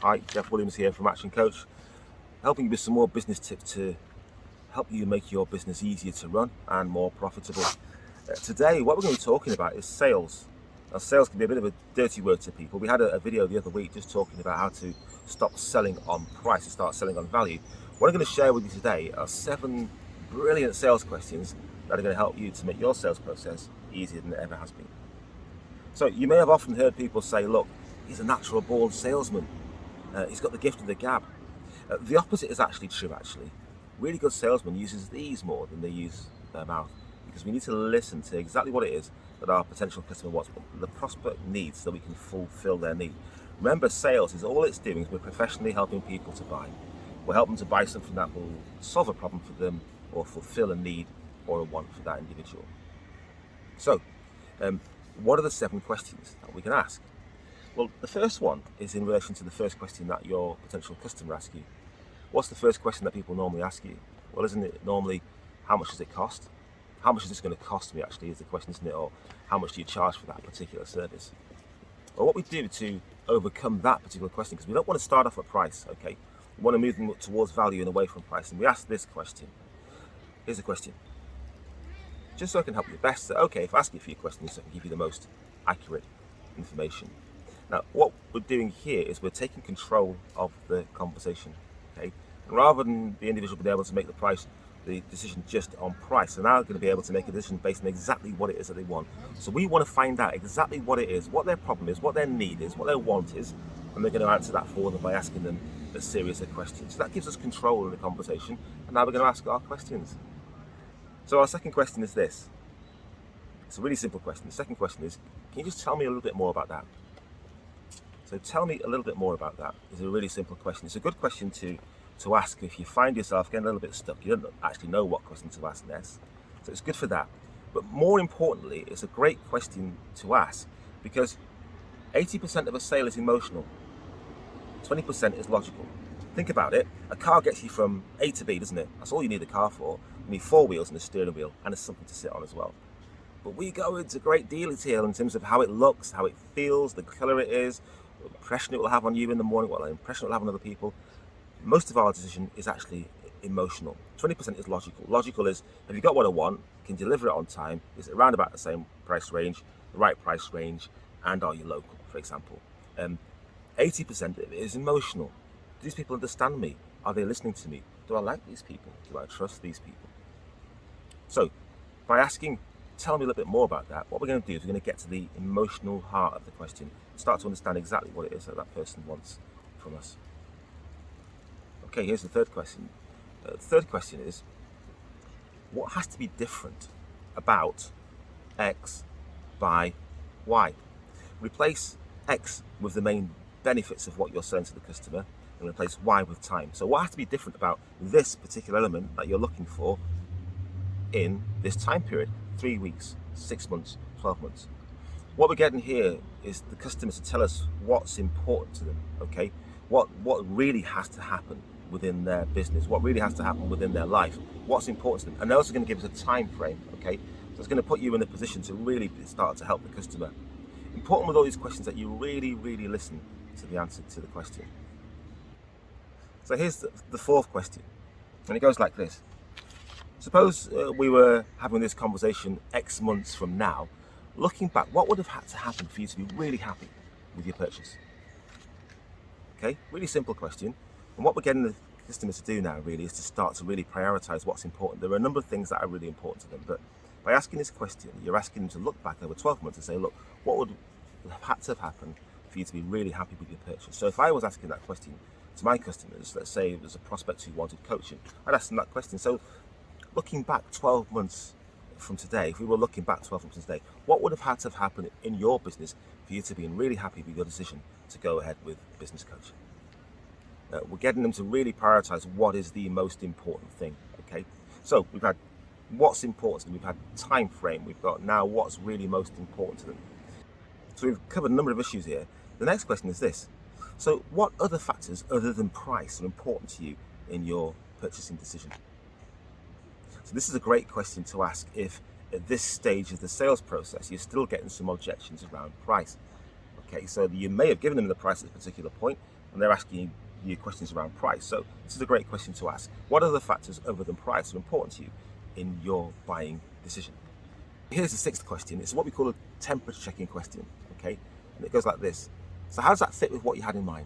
Hi, Jeff Williams here from Action Coach, helping you with some more business tips to help you make your business easier to run and more profitable. Today, what we're going to be talking about is sales. Now, sales can be a bit of a dirty word to people. We had a video the other week just talking about how to stop selling on price and start selling on value. What I'm going to share with you today are 7 brilliant sales questions that are going to help you to make your sales process easier than it ever has been. So you may have often heard people say, look, he's a natural born salesman. He's got the gift of the gab. The opposite is actually true, actually. Really good salesmen uses these more than they use their mouth, because we need to listen to exactly what it is that our potential customer wants, what the prospect needs, so we can fulfill their need. Remember, sales is all it's doing is we're professionally helping people to buy. We're helping them to buy something that will solve a problem for them or fulfill a need or a want for that individual. So, what are the 7 questions that we can ask? Well, the first one is in relation to the first question that your potential customer asks you. What's the first question that people normally ask you? Well, isn't it normally, how much does it cost? How much is this going to cost me, actually, is the question, isn't it? Or how much do you charge for that particular service? Well, what we do to overcome that particular question, because we don't want to start off at price, okay? We want to move them towards value and away from price. And we ask this question. Here's the question. Just so I can help you best, okay, if I ask you a few questions, so I can give you the most accurate information. Now, what we're doing here is we're taking control of the conversation, okay? And rather than the individual being able to make the decision just on price, they're now going to be able to make a decision based on exactly what it is that they want. So we want to find out exactly what it is, what their problem is, what their need is, what their want is, and we're going to answer that for them by asking them a series of questions. So that gives us control in the conversation, and now we're going to ask our questions. So our second question is this. It's a really simple question. The second question is, can you just tell me a little bit more about that? So tell me a little bit more about that. It's a really simple question. It's a good question to ask if you find yourself getting a little bit stuck. You don't actually know what question to ask next. So it's good for that. But more importantly, it's a great question to ask because 80% of a sale is emotional. 20% is logical. Think about it. A car gets you from A to B, doesn't it? That's all you need a car for. You need 4 wheels and a steering wheel and something to sit on as well. But we go into great deal of detail in terms of how it looks, how it feels, the colour it is, what impression it will have on you in the morning, what impression it will have on other people. Most of our decision is actually emotional. 20% is logical. Logical is, have you got what I want? Can you deliver it on time? Is it around about the same price range, the right price range, and are you local, for example? 80% of it is emotional. Do these people understand me? Are they listening to me? Do I like these people? Do I trust these people? So, by asking, tell me a little bit more about that, what we're going to do is we're going to get to the emotional heart of the question, start to understand exactly what it is that that person wants from us. Okay, here's the third question. The third question is, what has to be different about X by Y? Replace X with the main benefits of what you're selling to the customer and replace Y with time. So what has to be different about this particular element that you're looking for in this time period? 3 weeks, 6 months, 12 months. What we're getting here is the customers to tell us what's important to them, okay? What really has to happen within their business, what really has to happen within their life, what's important to them. And they're also going to give us a time frame, okay? So it's going to put you in a position to really start to help the customer. Important with all these questions that you really, really listen to the answer to the question. So here's the fourth question, and it goes like this. Suppose we were having this conversation X months from now. Looking back, what would have had to happen for you to be really happy with your purchase? Okay, really simple question. And what we're getting the customers to do now really is to start to really prioritize what's important. There are a number of things that are really important to them, but by asking this question, you're asking them to look back over 12 months and say, look, what would have had to have happened for you to be really happy with your purchase? So if I was asking that question to my customers, let's say it was a prospect who wanted coaching, I'd ask them that question. So looking back 12 months from today, if we were looking back 12 months from today, what would have had to have happened in your business for you to be really happy with your decision to go ahead with business coaching? We're getting them to really prioritize what is the most important thing, okay? So we've had what's important to them, we've had time frame, we've got now what's really most important to them. So we've covered a number of issues here. The next question is this. So what other factors other than price are important to you in your purchasing decision? So this is a great question to ask if at this stage of the sales process you're still getting some objections around price. Okay, so you may have given them the price at a particular point, and they're asking you questions around price. So this is a great question to ask. What other factors other than price are important to you in your buying decision? Here's the sixth question. It's what we call a temperature checking question. Okay, and it goes like this. So how does that fit with what you had in mind?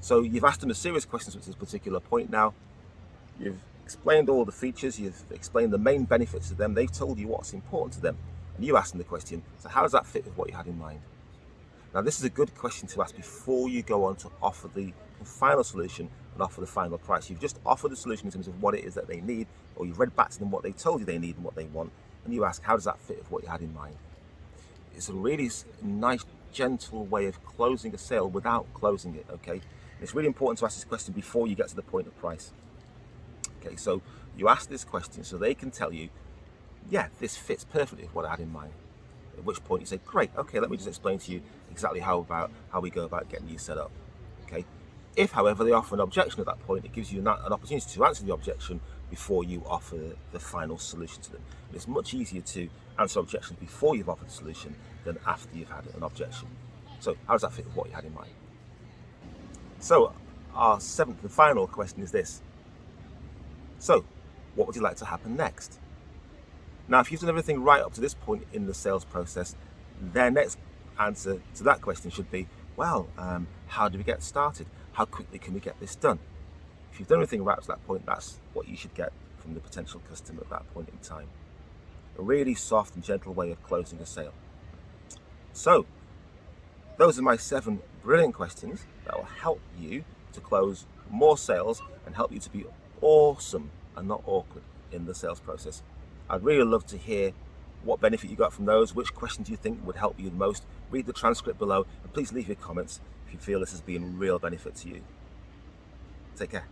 So you've asked them a series of questions at this particular point now. You've explained all the features, you've explained the main benefits to them, they've told you what's important to them, and you ask them the question, so how does that fit with what you had in mind? Now this is a good question to ask before you go on to offer the final solution and offer the final price. You've just offered the solution in terms of what it is that they need, or you've read back to them what they told you they need and what they want, and you ask, how does that fit with what you had in mind? It's a really nice, gentle way of closing a sale without closing it, okay? And it's really important to ask this question before you get to the point of price. Okay, so you ask this question so they can tell you, yeah, this fits perfectly with what I had in mind. At which point you say, great, okay, let me just explain to you exactly how we go about getting you set up. Okay. If, however, they offer an objection at that point, it gives you an opportunity to answer the objection before you offer the final solution to them. And it's much easier to answer objections before you've offered the solution than after you've had an objection. So how does that fit with what you had in mind? So our seventh and final question is this. So, what would you like to happen next? Now, if you've done everything right up to this point in the sales process, their next answer to that question should be, well, how do we get started? How quickly can we get this done? If you've done everything right up to that point, that's what you should get from the potential customer at that point in time. A really soft and gentle way of closing a sale. So, those are my 7 brilliant questions that will help you to close more sales and help you to be awesome and not awkward in the sales process. I'd really love to hear what benefit you got from those, which questions you think would help you the most. Read the transcript below and please leave your comments if you feel this has been real benefit to you. Take care.